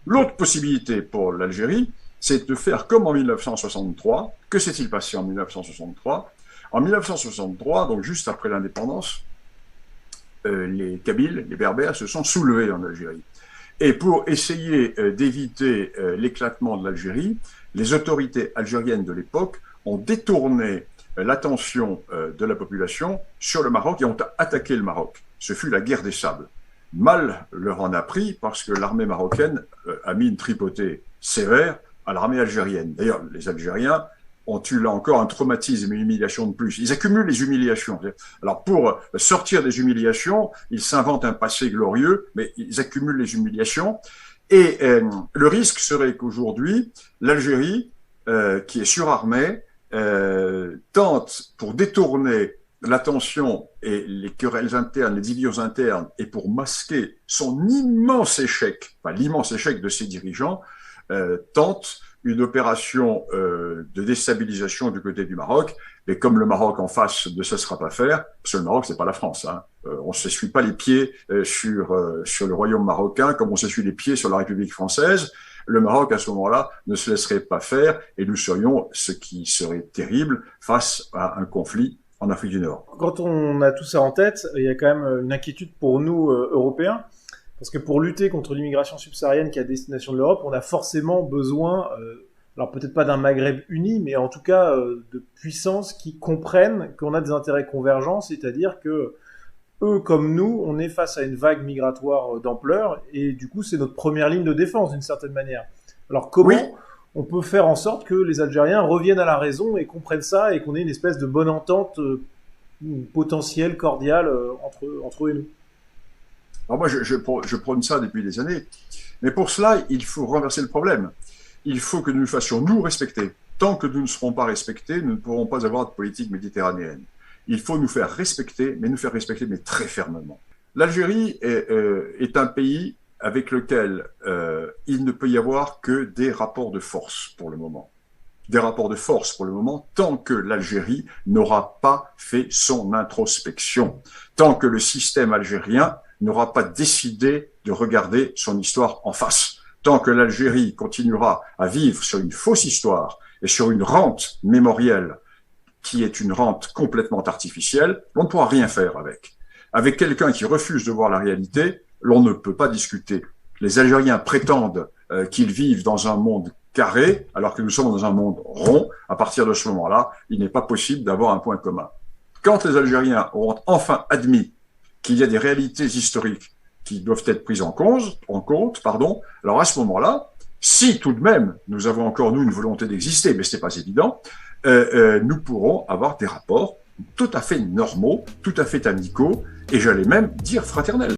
L'autre possibilité pour l'Algérie, c'est de faire comme en 1963. Que s'est-il passé en 1963? En 1963, donc juste après l'indépendance, les Kabyles, les Berbères, se sont soulevés en Algérie. Et pour essayer d'éviter l'éclatement de l'Algérie, les autorités algériennes de l'époque ont détourné l'attention de la population sur le Maroc et ont attaqué le Maroc. Ce fut la guerre des sables. Mal leur en a pris parce que l'armée marocaine a mis une tripotée sévère à l'armée algérienne. D'ailleurs, les Algériens ont eu là encore un traumatisme, une humiliation de plus. Ils accumulent les humiliations. Alors pour sortir des humiliations, ils s'inventent un passé glorieux, mais ils accumulent les humiliations. Et le risque serait qu'aujourd'hui, l'Algérie, qui est surarmée, tente, pour détourner l'attention et les querelles internes, les divisions internes, et pour masquer son immense échec, enfin l'immense échec de ses dirigeants, tente une opération de déstabilisation du côté du Maroc. Et comme le Maroc en face ne cessera pas faire, parce que le Maroc, c'est pas la France, hein. On ne s'essuie pas les pieds sur le royaume marocain comme on s'essuie les pieds sur la République française. Le Maroc, à ce moment-là, ne se laisserait pas faire et nous serions, ce qui serait terrible, face à un conflit en Afrique du Nord. Quand on a tout ça en tête, il y a quand même une inquiétude pour nous, Européens, parce que pour lutter contre l'immigration subsaharienne qui est à destination de l'Europe, on a forcément besoin, alors peut-être pas d'un Maghreb uni, mais en tout cas de puissances qui comprennent qu'on a des intérêts convergents, c'est-à-dire que eux comme nous, on est face à une vague migratoire d'ampleur, et du coup c'est notre première ligne de défense d'une certaine manière. Alors comment Oui, on peut faire en sorte que les Algériens reviennent à la raison et comprennent ça, et qu'on ait une espèce de bonne entente potentielle, cordiale entre eux et nous? alors moi je prône ça depuis des années, mais pour cela, il faut renverser le problème. Il faut que nous nous fassions nous respecter. Tant que nous ne serons pas respectés, nous ne pourrons pas avoir de politique méditerranéenne. Il faut nous faire respecter, mais très fermement. L'Algérie est un pays avec lequel il ne peut y avoir que des rapports de force pour le moment. Des rapports de force pour le moment, tant que l'Algérie n'aura pas fait son introspection, tant que le système algérien n'aura pas décidé de regarder son histoire en face, tant que l'Algérie continuera à vivre sur une fausse histoire et sur une rente mémorielle qui est une rente complètement artificielle, on ne pourra rien faire avec. Avec quelqu'un qui refuse de voir la réalité, l'on ne peut pas discuter. Les Algériens prétendent qu'ils vivent dans un monde carré, alors que nous sommes dans un monde rond. À partir de ce moment-là, il n'est pas possible d'avoir un point commun. Quand les Algériens auront enfin admis qu'il y a des réalités historiques qui doivent être prises en compte, alors à ce moment-là, si tout de même nous avons encore, nous, une volonté d'exister, mais ce n'est pas évident, nous pourrons avoir des rapports tout à fait normaux, tout à fait amicaux, et j'allais même dire fraternels.